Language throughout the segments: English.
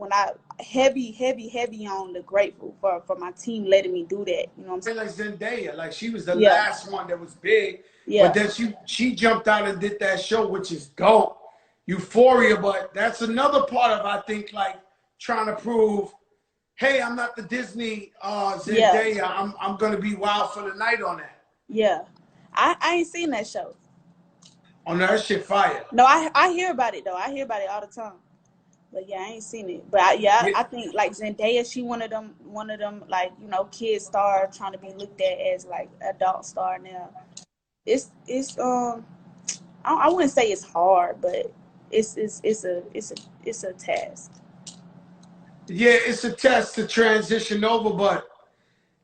when I heavy on the grateful for my team letting me do that. You know what I'm saying? Like Zendaya, like she was the Yeah. last one that was big, but Yeah. then she jumped out and did that show, which is dope, Euphoria. But that's another part of, I think, like trying to prove, hey, I'm not the Disney Yeah. Zendaya. I'm gonna be wild for the night on that. Yeah. I ain't seen that show. On that shit fire. No, I hear about it though. I hear about it all the time. But yeah, I ain't seen it. But Yeah, I think like Zendaya, she one of them like, you know, kid star trying to be looked at as like adult star now. It's I wouldn't say it's hard, but it's a task. yeah, it's a test to transition over, but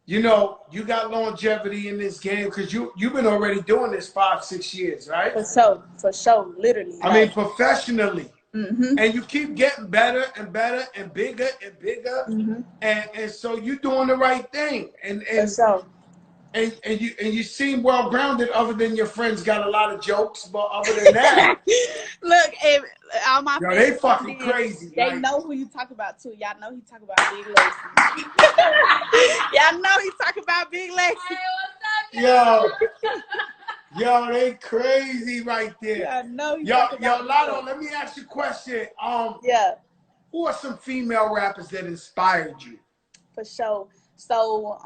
you know, you got longevity in this game because you've been already doing this 5, 6 years, right? For sure, literally, I mean, like, professionally. mhm, And you keep getting better and better and bigger. mhm, And so you're doing the right thing. for sure. And you seem well grounded other than your friends got a lot of jokes, but other than that, Look, all my yo, they friends fucking crazy. they Like, know who you talk about too. Y'all know he talk about Big Lacey. Y'all know he talk about Big Lacey. yo, yo, they crazy right there. Y'all know he Yo, talk yo, about Big Lotto, Lacey. let me ask you a question. Yeah, Who are some female rappers that inspired you? for sure. So,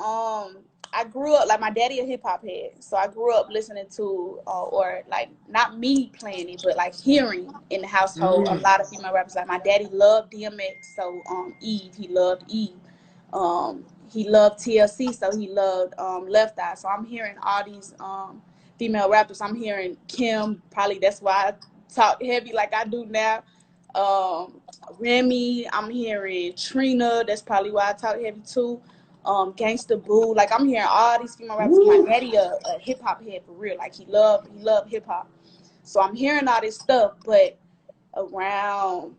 I grew up like my daddy a hip hop head, so I grew up listening to or like not me playing it, but like hearing in the household a Mm. lot of female rappers. Like my daddy loved DMX, so Eve, he loved Eve. He loved TLC, so he loved Left Eye. So I'm hearing all these female rappers. I'm hearing Kim, probably that's why I talk heavy like I do now. Um, Remy, I'm hearing Trina, that's probably why I talk heavy too. Gangsta Boo, like I'm hearing all these female rappers. My Woo. daddy a hip hop head for real, like he loved hip hop. So I'm hearing all this stuff, but around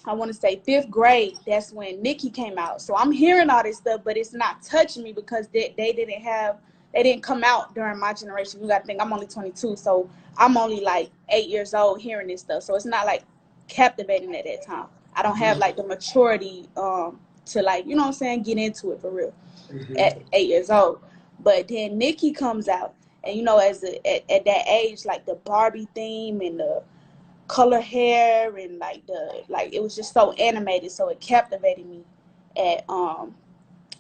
I want to say fifth grade, that's when Nicki came out. So I'm hearing all this stuff, but it's not touching me because they didn't come out during my generation. You got to think I'm only 22, so I'm only like 8 years old hearing this stuff. So it's not like captivating at that time. I don't have like the maturity to like, you know what I'm saying, get into it for real Mhm. at 8 years old. But then Nicki comes out, and you know, at that age, like the Barbie theme and the color hair and like it was just so animated, so it captivated me at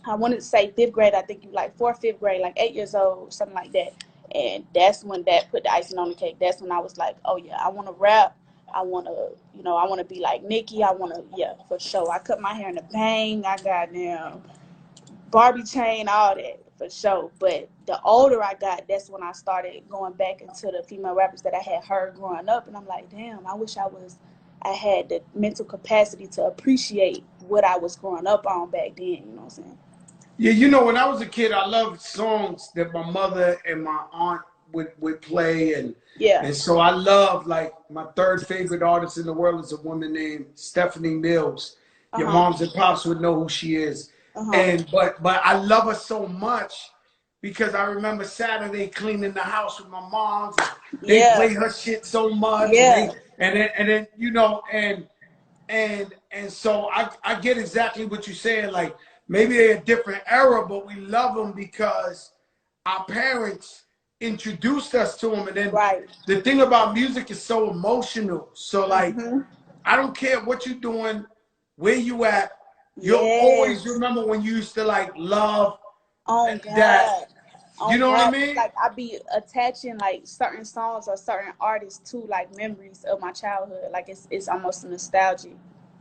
I wanted to say fifth grade. I think you like fourth, fifth grade, like 8 years old, something like that. And that's when that put the icing on the cake. That's when I was like, oh yeah, I want to rap. I want to, you know, I want to be like Nicki. I want to, yeah, for sure. I cut my hair in a bang. I got now Barbie chain, all that for sure. But the older I got, that's when I started going back into the female rappers that I had heard growing up, and I'm like, damn, I wish I had the mental capacity to appreciate what I was growing up on back then. You know what I'm saying? Yeah, you know, when I was a kid, I loved songs that my mother and my aunt would play, Yeah. and so I love, like, my third favorite artist in the world is a woman named Stephanie Mills. Uh Your huh. moms and pops would know who she is, Uh huh. and but I love her so much because I remember Saturday cleaning the house with my moms. They Yeah. play her shit so much, Yeah. and then you know, and so I get exactly what you're saying. Like maybe they're a different era, but we love them because our parents introduced us to them. And then Right. the thing about music is so emotional. So like, Mhm. I don't care what you're doing, where you at. You'll always Yes. remember when you used to like love Oh that. God. You Oh know what I God. mean? Like I be attaching like certain songs or certain artists to like memories of my childhood. Like it's almost a nostalgia.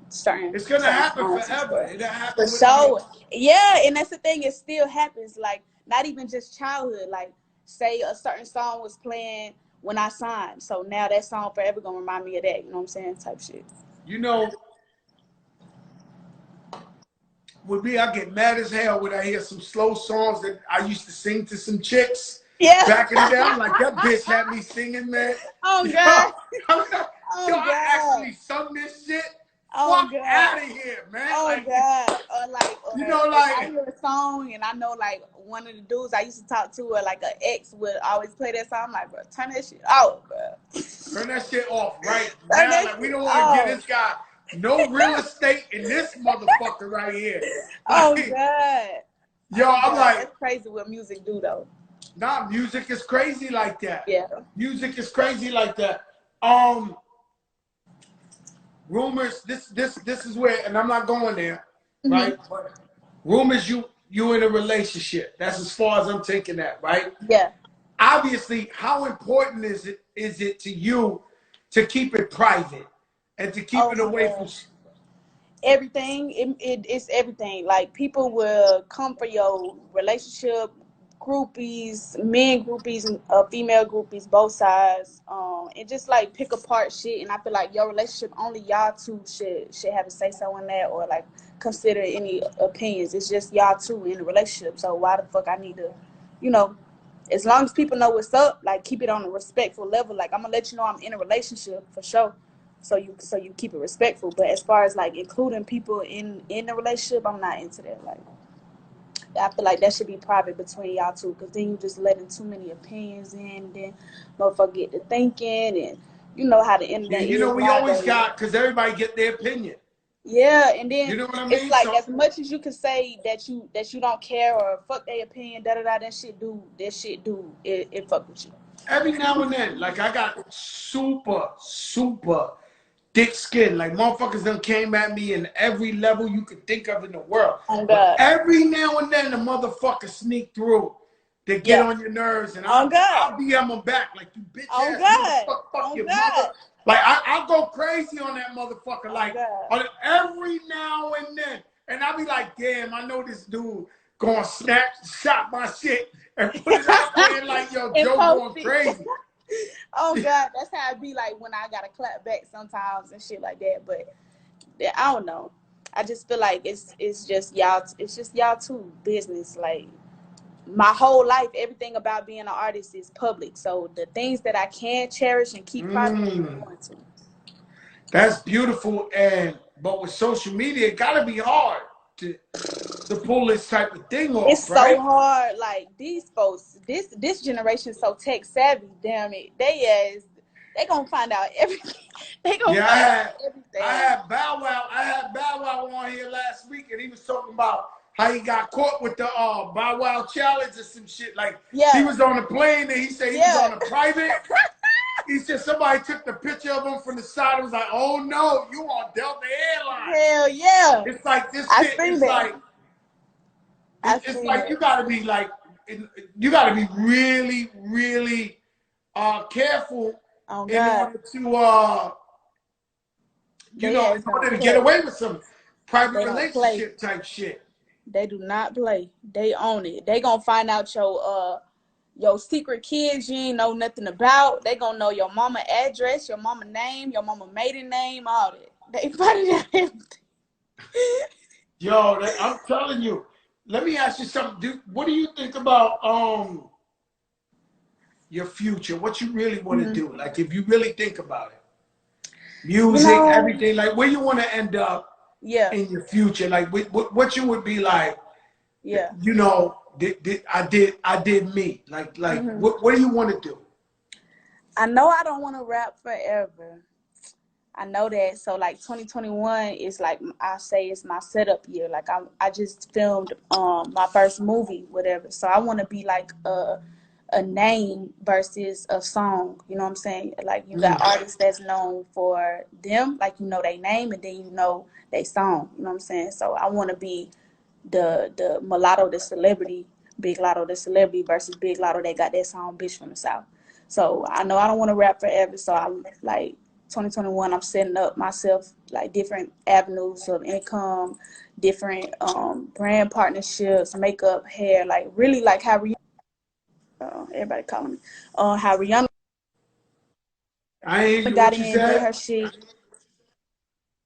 Certain It's gonna certain happen songs and forever. stuff. It'll For happen with me. sure. Yeah, and that's the thing, it still happens. Like not even just childhood. Like say a certain song was playing when I signed. So now that song forever gonna remind me of that. You know what I'm saying? Type shit. You know, with me, I get mad as hell when I hear some slow songs that I used to sing to some chicks Yeah. back in the day. I'm like, that bitch had me singing, man. Oh Yo, God. I'm like, yo, Oh I God. actually sung this shit. Oh Fuck out God. of here, man. Oh Like, God. Or like, or you know, if I like, hear a song and I know like one of the dudes I used to talk to, or like an ex would always play that song, I'm like, bro, turn that shit off, bro. turn that shit off right Turn now. that Like, we shit don't want to give off. this guy no real estate in this motherfucker right here. Oh Like, God. yo, Oh I'm God. like, That's crazy what music do though. nah, music is crazy like that. Yeah. Music is crazy like that. Rumors, this is where, and I'm not going there, Hmm. right? But rumors you in a relationship. That's as far as I'm taking that, right? Yeah. Obviously, how important is it to you to keep it private and to keep Oh it my away from? God. Everything it's everything. Like people will come for your relationship, groupies, men groupies, and female groupies, both sides, and just like pick apart shit. And I feel like your relationship, only y'all two should have a say so in that, or like consider any opinions. It's just y'all two in a relationship, so why the fuck I need to, you know, as long as people know what's up, like keep it on a respectful level. Like I'm gonna let you know I'm in a relationship for sure, so you keep it respectful. But as far as like including people in the relationship, I'm not into that. Like I feel like that should be private between y'all two, because then you just letting too many opinions in, and then motherfucker get to thinking, and you know how the Yeah, internet you know, is we always nowadays. got, because everybody get their opinion. Yeah, and then You know what I it's mean? like So as much as you can say that you don't care or fuck their opinion, da da da, that shit do it fuck with you. every now and then, like I got super thick skin. Like motherfuckers done came at me in every level you could think of in the world. Oh But God. every now and then the motherfucker sneak through to get Yeah. on your nerves, and On God. I'll DM them back like, you bitch On ass God. motherfucker, fuck On your mother. God. Like I'll go crazy on that motherfucker, On like God. every now and then. And I'll be like, damn, I know this dude gonna shot my shit and put it out there like, yo, And Joe post going it. crazy. Oh God, that's how it be like when I gotta clap back sometimes and shit like that. But yeah, I don't know. I just feel like it's just y'all two business. Like my whole life, everything about being an artist is public. So the things that I can cherish and keep private, I'm going to. That's beautiful, but with social media, it gotta be hard to pull this type of thing It's off, so right? hard. Like these folks, this generation so tech savvy. Damn it, they gonna find out everything. They gonna Yeah, find out I everything. had Bow Wow. I had Bow Wow on here last week, and he was talking about how he got caught with the Bow Wow challenge or some shit. Like he Yeah, was on a plane, and he said he was yeah. on a private. He said somebody took the picture of him from the side and was like, "Oh no, you on Delta Airlines." Hell yeah. It's like this I shit. seen It's that. like I it's seen like you that. gotta be like, you gotta be really careful Oh in God, order to they in ass order don't to get play. away with some private They don't play. relationship type shit. They do not play. They own it. They gonna find out your secret kids you ain't know nothing about. They gonna know your mama address, your mama name, your mama maiden name, all that. They find out everything. Yo, I'm telling you. Let me ask you something. What do you think about your future? What you really want to Mhm. do? Like, if you really think about it, You music, know, everything. Like, where you want to end up yeah, in your future? Like, what you would be like? yeah. You know, I did me. Like, Hmm. what do you want to do? I know I don't want to rap forever. I know that. So like 2021 is like I say it's my setup year. Like I just filmed my first movie, whatever. So I want to be like a name versus a song. You know what I'm saying? Like you got Mm. artists that's known for them, like you know their name, and then you know they song. You know what I'm saying? So I want to be the Mulatto, the celebrity, Big Lotto, the celebrity versus Big Lotto that got that song "Bitch from the South." So I know I don't want to rap forever. So I'm like 2021. I'm setting up myself like different avenues of income, different brand partnerships, makeup, hair, like really like how Rihanna, everybody calling me, how Rihanna I hear you. got What you in, did said? her shit.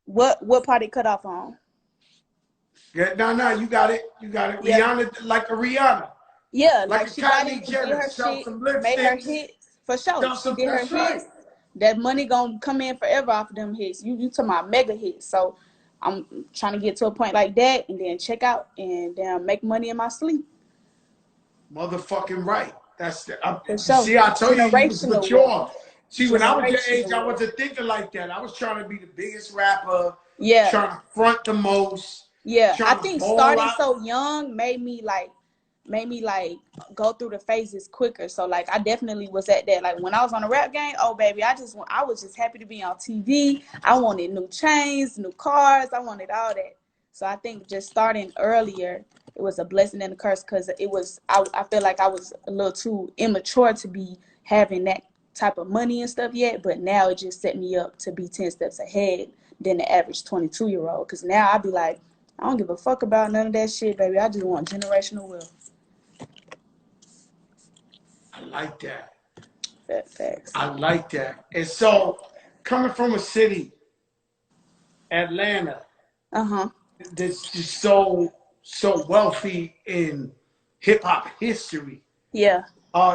What part it cut off on? Yeah, no, you got it. You got it. Yeah, Rihanna, like a Rihanna, yeah, like like a she got in Kylie and did Jenner, her sell shit, some made her lipsticks, hits for sure. sell She some. did her That's right. hits. That money gonna come in forever off of them hits. You talking about mega hits. So I'm trying to get to a point like that and then check out and then make money in my sleep. Motherfucking right. For sure. See, I told you you was Generational wealth. mature. See, when I was your age, Generational I wealth. wasn't thinking like that. I was trying to be the biggest rapper, Yeah. trying to front the most, Yeah, I trying to think ball starting out. so young made me like go through the phases quicker. So like I definitely was at that. Like when I was on the rap game, oh baby, I was just happy to be on TV. I wanted new chains, new cars, I wanted all that. So I think just starting earlier, it was a blessing and a curse because I feel like I was a little too immature to be having that type of money and stuff yet, but now it just set me up to be 10 steps ahead than the average 22-year-old. Because now I'd be like, I don't give a fuck about none of that shit, baby. I just want generational wealth. I like that. Facts. I like that. And so, coming from a city, Atlanta, Uh huh. that's just so wealthy in hip hop history, Yeah.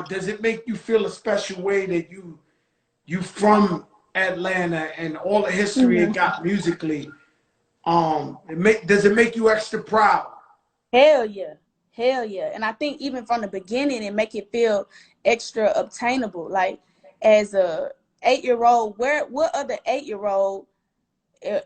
does it make you feel a special way that you from Atlanta and all the history it Hmm. got musically? Does it make you extra proud? Hell yeah. Hell yeah. And I think even from the beginning, it make it feel extra obtainable. Like as a 8-year old, what other 8-year old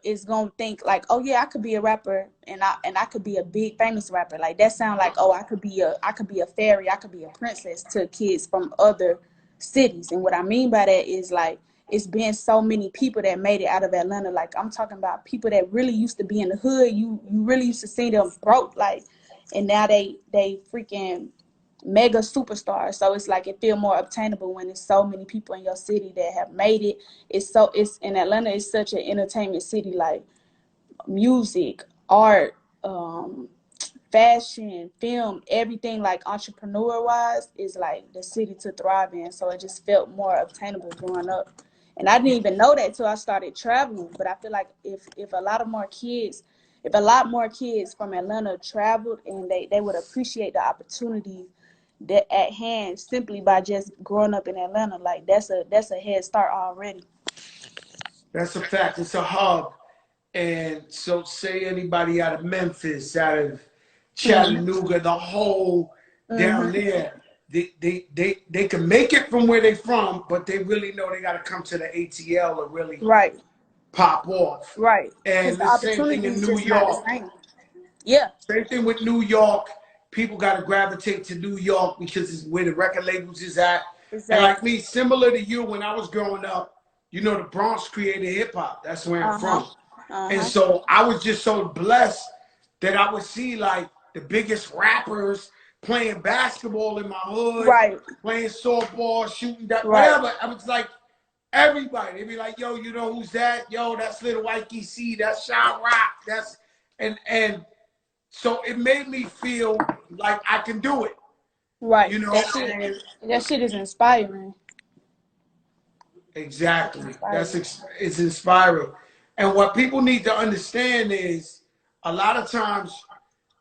is gonna think like, oh yeah, I could be a rapper and I could be a big famous rapper. Like that sound like, oh, I could be a fairy, I could be a princess to kids from other cities. And what I mean by that is like it's been so many people that made it out of Atlanta. Like I'm talking about people that really used to be in the hood. You really used to see them broke, like, and now they freaking mega superstars. So it's like it feel more obtainable when there's so many people in your city that have made it. It's in Atlanta. It's such an entertainment city. Like music, art, fashion, film, everything like entrepreneur wise is like the city to thrive in. So it just felt more obtainable growing up. And I didn't even know that till I started traveling. But I feel like if a lot more kids from Atlanta traveled and they would appreciate the opportunity that at hand simply by just growing up in Atlanta, like that's a head start already. That's a fact. It's a hub. And so, say anybody out of Memphis, out of Mhm. Chattanooga, the whole down Mhm. there, they can make it from where they from, but they really know they got to come to the ATL to really Right. pop off. Right. Because And the the same thing opportunity in is New just not the York. same. Yeah. Same thing with New York. People got to gravitate to New York because it's where the record labels is at. And like Exactly. me, similar to you, when I was growing up, the Bronx created hip hop. That's where I'm Uh huh. from. Uh And huh. so I was just so blessed that I would see like the biggest rappers playing basketball in my hood, Right. playing softball, shooting that, Right. whatever. I was like, everybody. They'd be like, yo, you know who's that? Yo, that's Little Ike C. That's Sean Rock. And so it made me feel like I can do it, Right. you know? That shit. And That shit is inspiring. It's exactly. inspiring. It's inspiring. And what people need to understand is a lot of times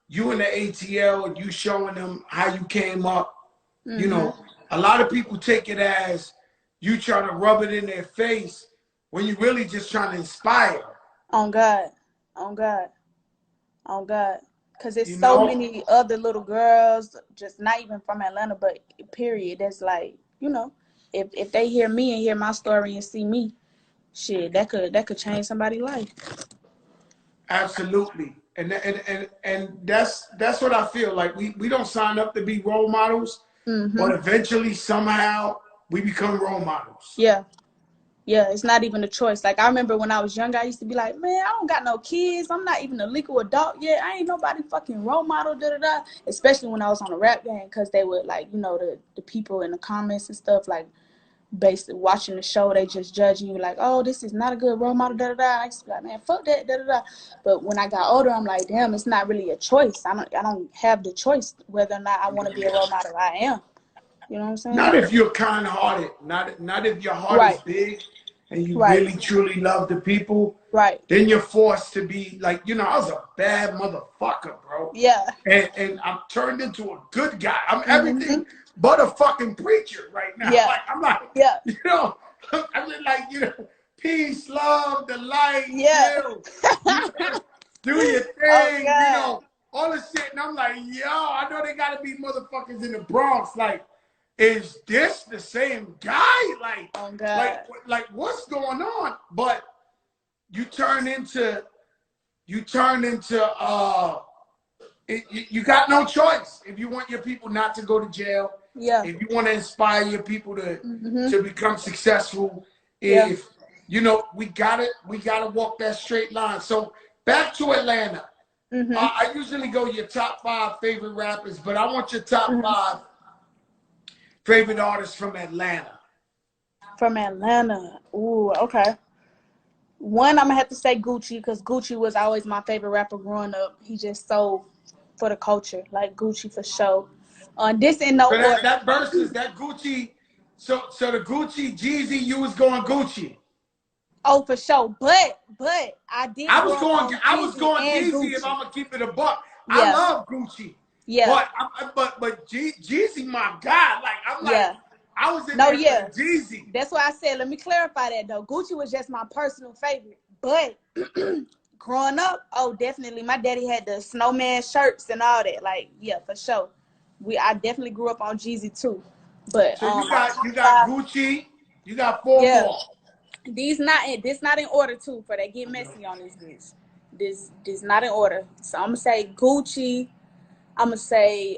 you in the ATL and you showing them how you came up, you Mhm. know, a lot of people take it as you trying to rub it in their face when you really just trying to inspire, On God. On God. On God. Cause there's you so know? many other little girls, just not even from Atlanta, but period. That's like, if they hear me and hear my story and see me, shit, that could change somebody's life. Absolutely. And that's what I feel like. We don't sign up to be role models, but Mhm. eventually somehow we become role models. Yeah. Yeah, it's not even a choice. Like I remember when I was younger, I used to be like, man, I don't got no kids. I'm not even a legal adult yet. I ain't nobody fucking role model, da da da. Especially when I was on a rap game, because they would like, the people in the comments and stuff, like basically watching the show, they just judging you like, oh, this is not a good role model, da da da. I used to be like, man, fuck that, da da da. But when I got older, I'm like, damn, it's not really a choice. I don't have the choice whether or not I want to be a role model. I am. You know what I'm saying? Not if you're kind-hearted, not if your heart is Right. big and you Right. really truly love the people. Right. Then you're forced to be like, I was a bad motherfucker, bro. Yeah. And I'm turned into a good guy. I'm Mm-hmm. everything but a fucking preacher right now. Yeah. Like I'm like, Yeah. you know, I'm like, peace, love, the light, Yeah. chill, you know, do your Oh thing, God. all this shit. And I'm like, yo, I know they gotta be motherfuckers in the Bronx. Like, is this the same guy? Oh Like, God. like what's going on? But you turn into you turn into you got no choice if you want your people not to go to jail. Yeah. If you want to inspire your people to become successful, Yeah. if you know, we gotta walk that straight line. So back to Atlanta. I usually go your top 5 favorite rappers, but I want your top 5 favorite artists from Atlanta. From Atlanta. Ooh, okay. One, I'm gonna have to say Gucci, because Gucci was always my favorite rapper growing up. He just so for the culture, like Gucci for sure. This in no So order. that versus that Gucci, so the Gucci Jeezy, you was going Gucci. Oh, for sure. But I did grow up on I was Jeezy going and Jeezy if Gucci. I'm gonna keep it a buck. I Yeah, love Gucci, yeah, but Jeezy, my God, like I'm like yeah. I was in No, there for the yeah. Jeezy. That's why I said, let me clarify that though. Gucci was just my personal favorite. But growing up, oh, definitely. My daddy had the snowman shirts and all that. Like, yeah, for sure. I definitely grew up on Jeezy too. But So you my got top five, Gucci, you got 4 yeah. more. This not in order too, for they get messy on this bitch. This not in order. So I'm gonna say Gucci. I'm gonna say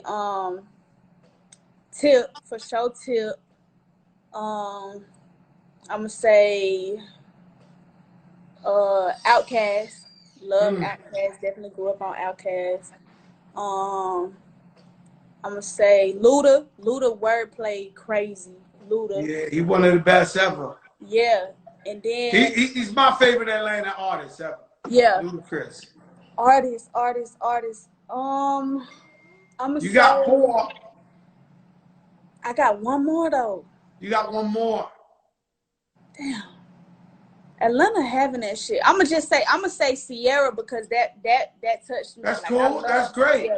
Tip for sure. Tip. I'm gonna say Outkast. Love Mm. Outkast. Definitely grew up on Outkast. Um, I'm gonna say Luda. Luda wordplay crazy. Luda. Yeah, he one of the best ever. Yeah. And then He's my favorite Atlanta artist ever. yeah, Ludacris. artists. I'm gonna You say got 4. I got one more though. You got 1 more. Damn. Atlanta having that shit. I'm gonna say Sierra, because that touched me. That's Like I cool. That's love, great. yeah.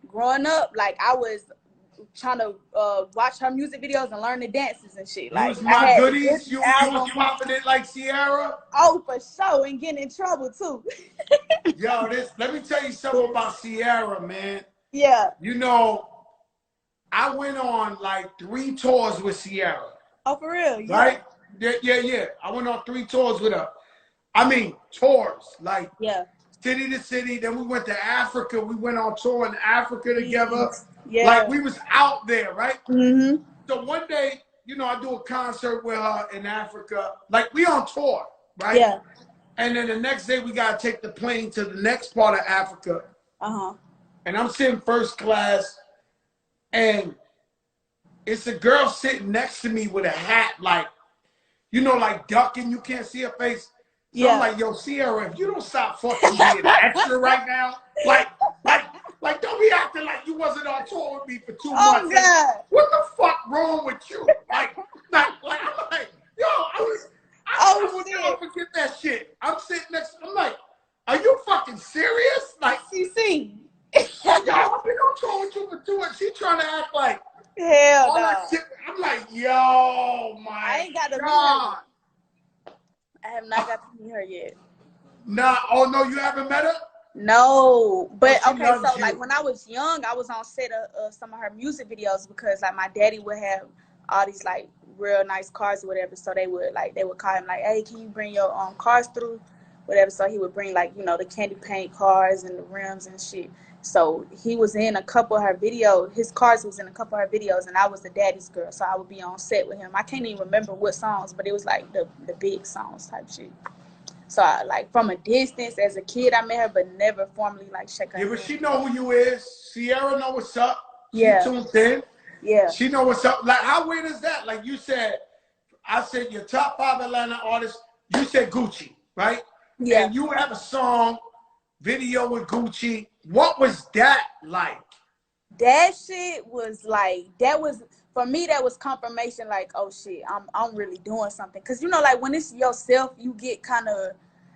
Growing up, like I was trying to watch her music videos and learn the dances and shit. You Like was I my had the goodies. Goodies You was album. popping it like Sierra. Oh, for sure, and getting in trouble too. Yo, let me tell you something about Sierra, man. Yeah. You know, I went on like 3 tours with Sierra, Oh, for real. Yeah. right? Yeah. I went on 3 tours with her. I mean, tours, like Yeah. city to city. Then we went to Africa. We went on tour in Africa together. Jeez. Like Yeah. we was out there, right? Mhm. So one day, you know, I do a concert with her in Africa. Like we on tour, right? Yeah. And then the next day we gotta take the plane to the next part of Africa. Uh huh. And I'm sitting first class, and it's a girl sitting next to me with a hat, like, you know, like ducking, you can't see her face. So I'm Yeah. like, yo, Sierra, if you don't stop fucking being extra right now, like, don't be acting like you wasn't on tour with me for 2 months. Oh God. What the fuck wrong with you? I'm like, yo, I Oh will never shit. forget that shit. I'm sitting next, I'm like, are you fucking serious? Like, CC. yo, I've been on tour with you for 2 months. She trying to act like Hell all that no. shit. I'm like, yo, I my ain't got to meet her God. yet. I have not got to meet her yet. Nah, oh no, you haven't met her? No, Oh, but she okay. So loves like you. when I was young, I was on set of some of her music videos, because like my daddy would have all these like real nice cars or whatever. So they would call him like, hey, can you bring your cars through, whatever. So he would bring like the candy paint cars and the rims and shit. So he was in a couple of her videos. His cars was in a couple of her videos, and I was the daddy's girl. So I would be on set with him. I can't even remember what songs, but it was like the big songs type shit. So I, like from a distance as a kid, I met her, but never formally like shake her Yeah, but hand. she know who you is. Sierra know what's up. She Yeah, tuned in. yeah, She know what's up. Like, how weird is that? Like you said, I said your top 5 Atlanta artists. You said Gucci, right? yeah. And you have a song video with Gucci. What was that like? That shit was like that was for me. That was confirmation. Like, oh shit, I'm really doing something. Cause like when it's yourself, you get kind of,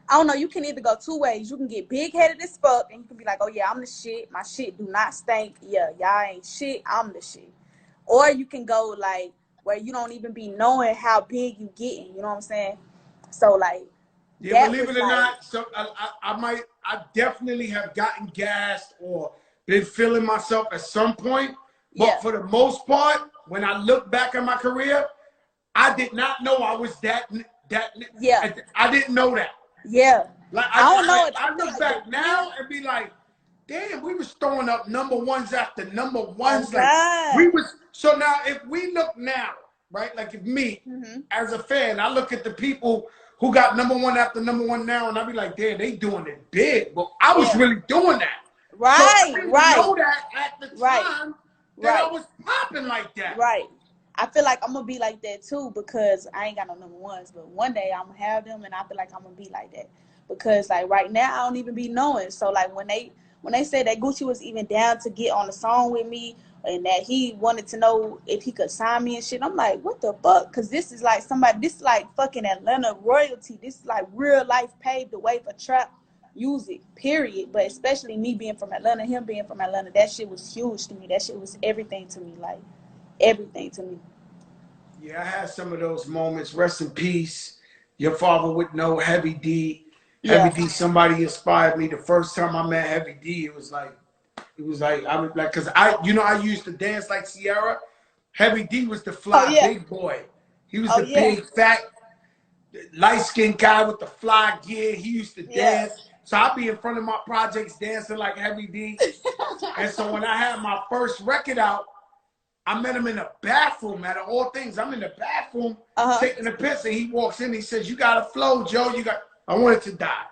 I don't know. You can either go 2 ways. You can get big headed as fuck, and you can be like, oh yeah, I'm the shit. My shit do not stink. Yeah, y'all ain't shit. I'm the shit. Or you can go like where you don't even be knowing how big you getting. You know what I'm saying? So like Yeah, that believe was it or like not, so I definitely have gotten gassed or been feeling myself at some point. But yeah, for the most part, when I look back at my career, I did not know I was that. yeah. I didn't know that. Yeah. Like I don't know. I I feel look like the back real. now and be like, damn, we was throwing up number ones after number Oh ones. Like we God. was. So now, if we look now, right? Like if me, Hmm. as a fan, I look at the people who got number one after number one now, and I be like, damn, they doing it big. But I was Yeah. really doing that. So I Right. didn't Right. know that at the Right. time that I Right. was popping like that. Right. I feel like I'm gonna be like that too because I ain't got no number ones, but one day I'm gonna have them, and I feel like I'm gonna be like that because like right now I don't even be knowing. So like when they said that Gucci was even down to get on the song with me and that he wanted to know if he could sign me and shit, I'm like, what the fuck? Because this is like somebody, this is like fucking Atlanta royalty. This is like real life paved the way for trap music, period. But especially me being from Atlanta, him being from Atlanta, that shit was huge to me. That shit was everything to me. Like everything to me. Yeah, I had some of those moments. Rest in peace. Your father would know Heavy D. Heavy Yeah. D, somebody inspired me. The first time I met Heavy D, it was like I was like, cause I used to dance like Sierra. Heavy D was the Oh fly yeah. big boy. He was Oh the yeah. big fat light skinned guy with the fly gear. He used to Yeah. dance. So I'd be in front of my projects dancing like Heavy D. And so when I had my first record out, I met him in the bathroom. Out of all things, I'm in the bathroom Uh-huh. taking a piss, and he walks in. He says, "You got to flow, Joe. You got." I wanted to die.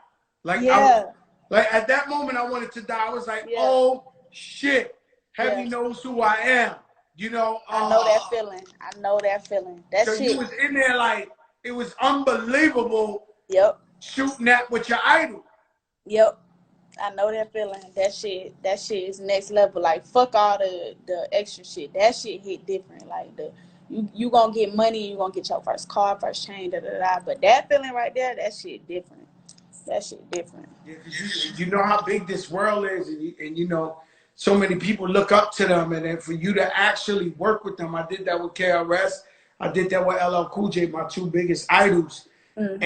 Like Yeah. like at that moment, I wanted to die. I was like, Yeah. "Oh shit, Yeah. Heavy knows who I am." You know. I know that feeling. I know that feeling. That So you shit. was in there like it was unbelievable Yep. shooting that with your idol. Yep. I know that feeling. That shit is next level. Like fuck all the extra shit. That shit hit different. Like the you gonna get money, you gonna get your first car, first chain, da da da. But that feeling right there, that shit different. That shit different. Yeah, because you know how big this world is, and you know so many people look up to them, and then for you to actually work with them, I did that with KRS, I did that with LL Cool J, my two biggest idols, Mm-hmm.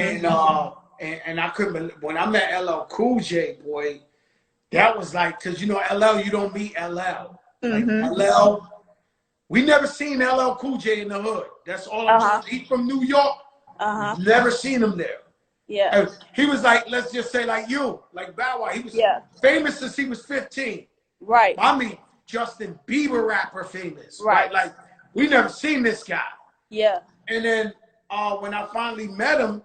and I couldn't believe when I met LL Cool J, boy, that was like because you know LL, you don't meet LL like Mm-hmm. LL. We never seen LL Cool J in the hood. That's all I'm Uh-huh. saying. He from New York. Uh-huh. We've never seen him there. Yeah. And he was like, let's just say like you, like Bow Wow. He was Yeah. famous since he was 15. Right. I mean, Justin Bieber rapper famous, right? Right. Like we never seen this guy. Yeah. And then when I finally met him,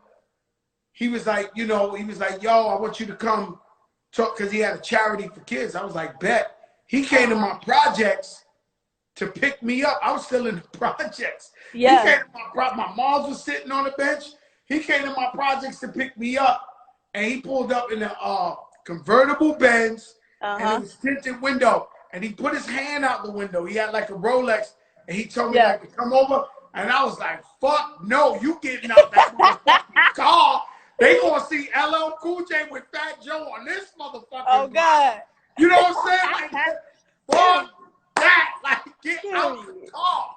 he was like, you know, he was like, yo, I want you to come talk because he had a charity for kids. I was like, bet. He came to my projects to pick me up. I was still in the projects. He Yeah. came to my mom's was sitting on the bench. He came to my projects to pick me up, and he pulled up in a convertible Benz, and it Uh-huh. was tinted window. And he put his hand out the window. He had like a Rolex, and he told me Yeah. like to come over. And I was like, "Fuck no, you getting out that motherfucking car? They gonna see LL Cool J with Fat Joe on this Oh motherfucking block." God. You know what I'm saying? Like, Period. fuck that. Like, get out the Period. car.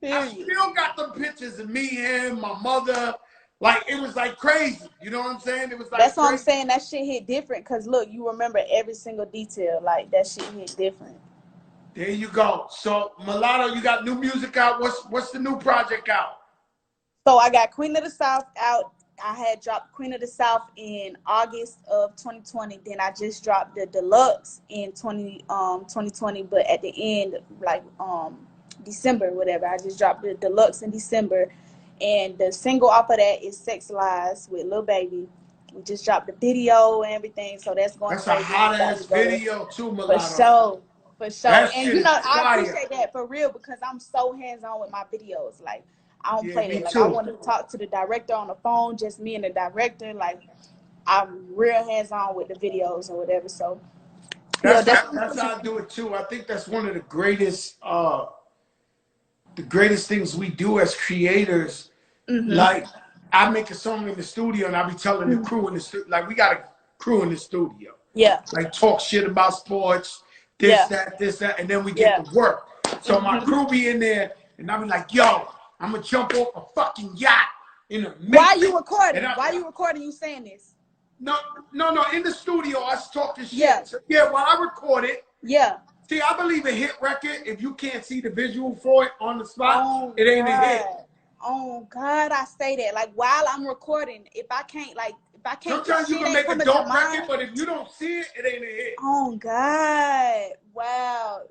I Period. still got them pictures of me, him, my mother. Like, it was like crazy. You know what I'm saying? It was like That's what I'm crazy. saying. That shit hit different. Cause look, you remember every single detail. Like that shit hit different. There you go. So, Mulatto, you got new music out. What's the new project out? So I got Queen of the South out. I had dropped Queen of the South in August of 2020. Then I just dropped the deluxe in 2020. But at the end, like December, whatever, I just dropped the deluxe in December. And the single off of that is Sex Lies with Lil Baby. We just dropped the video and everything, so that's going That's a crazy. hot It's about to ass go video too, for Mulatto. sure. For sure. That And shit you is know, I fire. appreciate that for real because I'm so hands on with my videos. Like I don't Yeah, play me that. Like I too. want to talk to the director on the phone, just me and the director. Like I'm real hands on with the videos or whatever. So yeah, definitely That's pushing. how I do it too. I think that's one of the greatest things we do as creators. Mhm. Like I make a song in the studio and I be telling the Mhm. crew in the studio, like we got a crew in the studio. Yeah. Like talk shit about sports, Yeah. this, that, and then we get Yeah. to work. So my Mhm. crew be in there and I be like, yo, I'm gonna jump off a fucking yacht in a Why minute. you And recording? Why you recording? You saying this? no, no, in the studio, I was talking Yeah. shit. So yeah, while I record it, Yeah. see, I believe a hit record, if you can't see the visual for it on the spot, Oh it ain't a hit. God. Oh God, I say that. Like while I'm recording, if I can't like If I can't, if Sometimes you shit can ain't make a coming to dope record, mind. but if you don't see it, it ain't a hit. Oh God! Wow.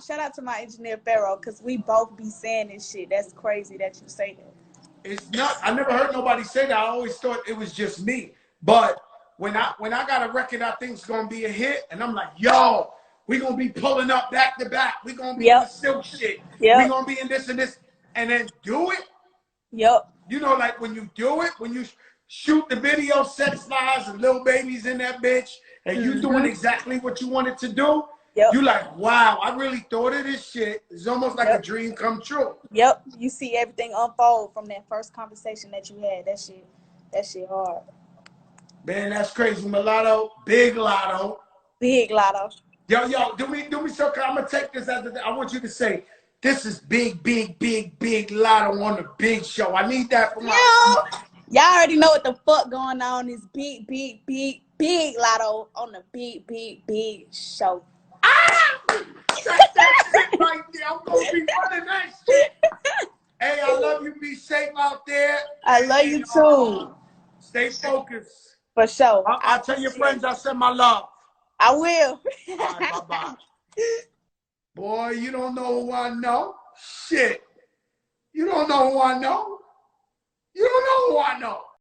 Shout out to my engineer Pharaoh, cause we both be saying this shit. That's crazy that you say that. It's not. I never heard nobody say that. I always thought it was just me. But when I got a record I think's gonna be a hit, and I'm like, yo, we gonna be pulling up back to back. We gonna be in the Yep. silk shit. We Yep. gonna be in this and this, and then do it. Yep. You know, like when you do it, when you shoot the video, sex lives and little babies in that bitch, and you doing Mhm. exactly what you wanted to do, Yep. you like, wow, I really thought of this shit. It's almost like a Yep. dream come true. Yep. You see everything unfold from that first conversation that you had. That shit hard. Man, that's crazy. Mulatto, big lotto. Big Lotto. Yo, do me so. I'm gonna take this as I want you to say, this is big lotto on the big show. I need that for Yeah. my. Y'all already know what the fuck going on. This big Lotto on the big show. That's that shit right there. I'm gonna be running that shit. Hey, I love you. Be safe out there, I love and you too. stay focused. For sure. I I'll tell your appreciate friends it. I send my love. I will. All right, bye bye. Boy, you don't know who I know. Shit, you don't know who I know. You don't know who I know.